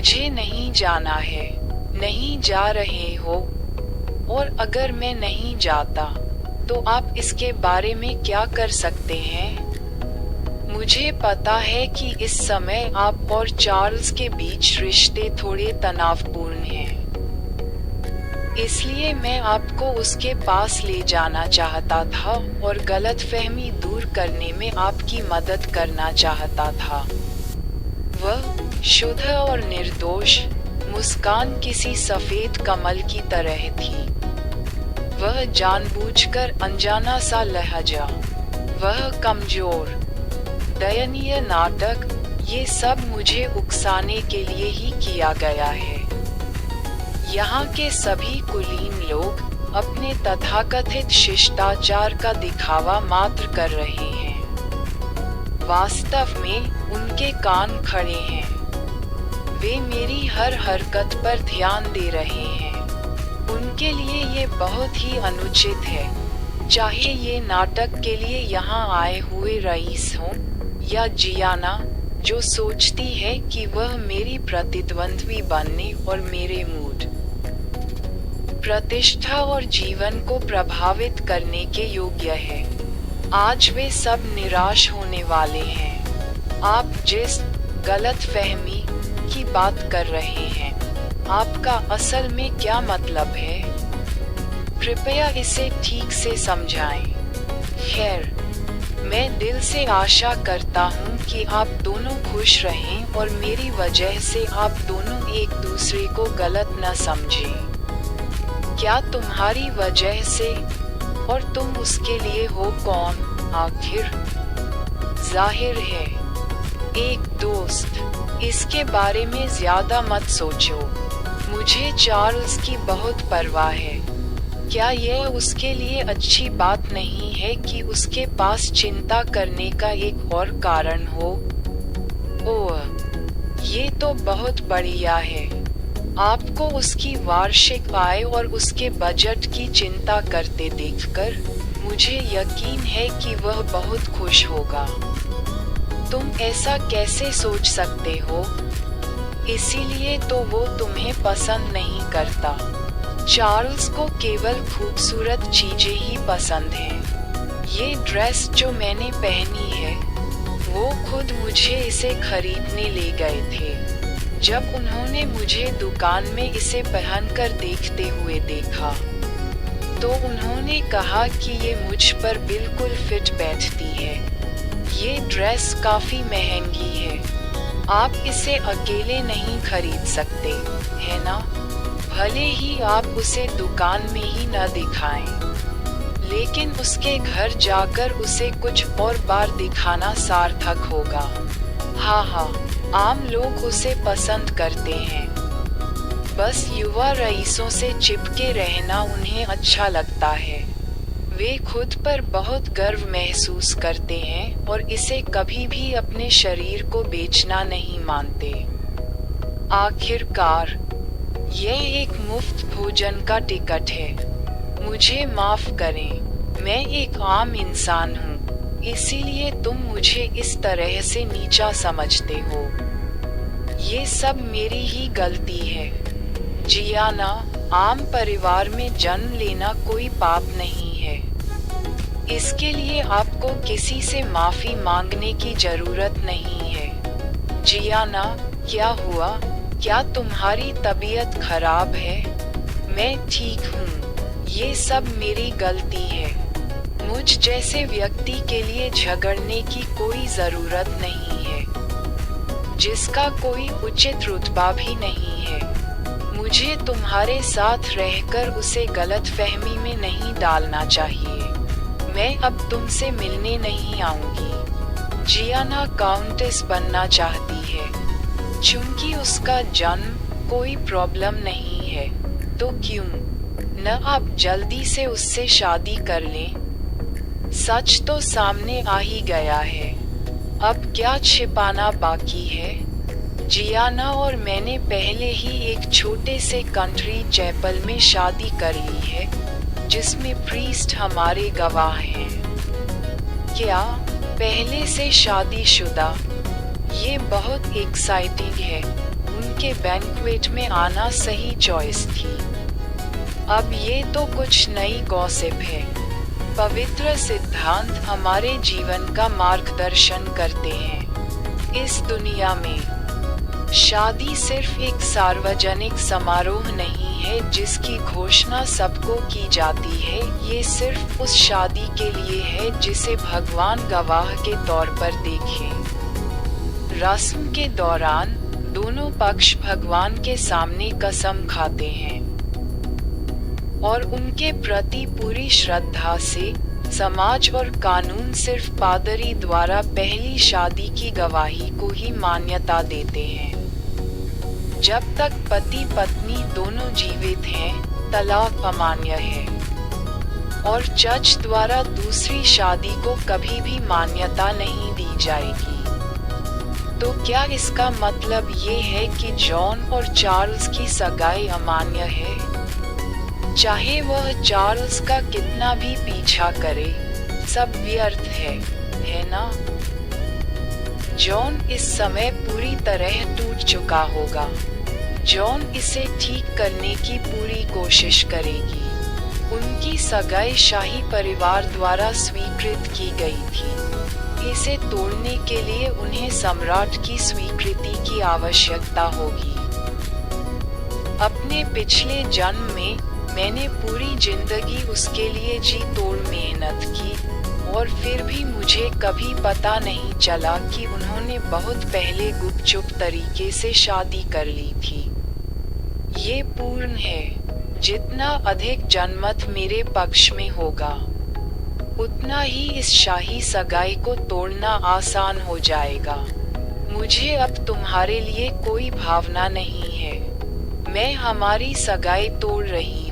मुझे नहीं जाना है। नहीं जा रहे हो? और अगर मैं नहीं जाता तो आप इसके बारे में क्या कर सकते हैं? मुझे पता है कि इस समय आप और चार्ल्स के बीच रिश्ते थोड़े तनावपूर्ण हैं। इसलिए मैं आपको उसके पास ले जाना चाहता था और गलतफहमी दूर करने में आपकी मदद करना चाहता था। वह शुद्ध और निर्दोष मुस्कान किसी सफेद कमल की तरह थी। वह जानबूझकर अनजाना सा लहजा, वह कमजोर दयनीय नाटक, ये सब मुझे उकसाने के लिए ही किया गया है। यहाँ के सभी कुलीन लोग अपने तथाकथित शिष्टाचार का दिखावा मात्र कर रहे हैं। वास्तव में उनके कान खड़े हैं। वे मेरी हर हरकत पर ध्यान दे रहे हैं। उनके लिए ये बहुत ही अनुचित है, चाहे ये नाटक के लिए यहाँ आए हुए रईस हों या जियाना, जो सोचती है कि वह मेरी प्रतिद्वंद्वी बनने और मेरे मूड, प्रतिष्ठा और जीवन को प्रभावित करने के योग्य है। आज वे सब निराश होने वाले हैं। आप जिस गलतफहमी की बात कर रहे हैं, आपका असल में क्या मतलब है? कृपया इसे ठीक से समझाएं। खैर, मैं दिल से आशा करता हूँ कि आप दोनों खुश रहें और मेरी वजह से आप दोनों एक दूसरे को गलत न समझें। क्या तुम्हारी वजह से? और तुम उसके लिए हो कौन आखिर? जाहिर है, एक दोस्त। इसके बारे में ज्यादा मत सोचो। मुझे चार्ल्स की बहुत परवाह है। क्या यह उसके लिए अच्छी बात नहीं है कि उसके पास चिंता करने का एक और कारण हो? ओह, ये तो बहुत बढ़िया है। आपको उसकी वार्षिक आय और उसके बजट की चिंता करते देखकर मुझे यकीन है कि वह बहुत खुश होगा। तुम ऐसा कैसे सोच सकते हो? इसीलिए तो वो तुम्हें पसंद नहीं करता। चार्ल्स को केवल खूबसूरत चीजें ही पसंद हैं। ये ड्रेस जो मैंने पहनी है, वो खुद मुझे इसे खरीदने ले गए थे। जब उन्होंने मुझे दुकान में इसे पहनकर देखते हुए देखा, तो उन्होंने कहा कि ये मुझ पर बिल्कुल फिट बैठती है। ये ड्रेस काफी महंगी है। आप इसे अकेले नहीं खरीद सकते, है ना? भले ही आप उसे दुकान में ही न दिखाएं, लेकिन उसके घर जाकर उसे कुछ और बार दिखाना सार्थक होगा। हाँ, आम लोग उसे पसंद करते हैं। बस युवा रईसों से चिपके रहना उन्हें अच्छा लगता है। वे खुद पर बहुत गर्व महसूस करते हैं और इसे कभी भी अपने शरीर को बेचना नहीं मानते। आखिरकार, यह एक मुफ्त भोजन का टिकट है। मुझे माफ करें, मैं एक आम इंसान हूँ, इसीलिए तुम मुझे इस तरह से नीचा समझते हो। ये सब मेरी ही गलती है। जियाना, आम परिवार में जन्म लेना कोई पाप नहीं है। इसके लिए आपको किसी से माफी मांगने की जरूरत नहीं है। जियाना, क्या हुआ? क्या तुम्हारी तबीयत खराब है? मैं ठीक हूँ। ये सब मेरी गलती है। मुझ जैसे व्यक्ति के लिए झगड़ने की कोई जरूरत नहीं है, जिसका कोई उचित रुतबा भी नहीं है। मुझे तुम्हारे साथ रहकर उसे गलतफहमी में नहीं डालना चाहिए। मैं अब तुमसे मिलने नहीं आऊंगी। जियाना काउंटेस बनना चाहती है। चूंकि उसका जन्म कोई प्रॉब्लम नहीं है, तो क्यों न आप जल्दी से उससे शादी कर लें? सच तो सामने आ ही गया है। अब क्या छिपाना बाकी है? जियाना और मैंने पहले ही एक छोटे से कंट्री चैपल में शादी कर ली है, जिसमें प्रीस्ट हमारे गवाह हैं। क्या पहले से शादीशुदा? ये बहुत एक्साइटिंग है। के बैंक्वेट में आना सही चॉइस थी। अब ये तो कुछ नई गॉसिप है। पवित्र सिद्धांत हमारे जीवन का मार्गदर्शन करते हैं। इस दुनिया में शादी सिर्फ एक सार्वजनिक समारोह नहीं है जिसकी घोषणा सबको की जाती है। ये सिर्फ उस शादी के लिए है जिसे भगवान गवाह के तौर पर देखें। रस्म के दौरान दोनों पक्ष भगवान के सामने कसम खाते हैं और उनके प्रति पूरी श्रद्धा से समाज और कानून सिर्फ पादरी द्वारा पहली शादी की गवाही को ही मान्यता देते हैं। जब तक पति पत्नी दोनों जीवित हैं, तलाक अमान्य है और जज द्वारा दूसरी शादी को कभी भी मान्यता नहीं दी जाएगी। तो क्या इसका मतलब ये है कि जॉन और चार्ल्स की सगाई अमान्य है? चाहे वह चार्ल्स का कितना भी पीछा करे, सब व्यर्थ है ना? जॉन इस समय पूरी तरह टूट चुका होगा। जॉन इसे ठीक करने की पूरी कोशिश करेगी। उनकी सगाई शाही परिवार द्वारा स्वीकृत की गई थी। इसे तोड़ने के लिए उन्हें सम्राट की स्वीकृति की आवश्यकता होगी। अपने पिछले जन्म में मैंने पूरी जिंदगी उसके लिए जी तोड़ मेहनत की और फिर भी मुझे कभी पता नहीं चला कि उन्होंने बहुत पहले गुपचुप तरीके से शादी कर ली थी। ये पूर्ण है। जितना अधिक जनमत मेरे पक्ष में होगा, उतना ही इस शाही सगाई को तोड़ना आसान हो जाएगा। मुझे अब तुम्हारे लिए कोई भावना नहीं है। मैं हमारी सगाई तोड़ रही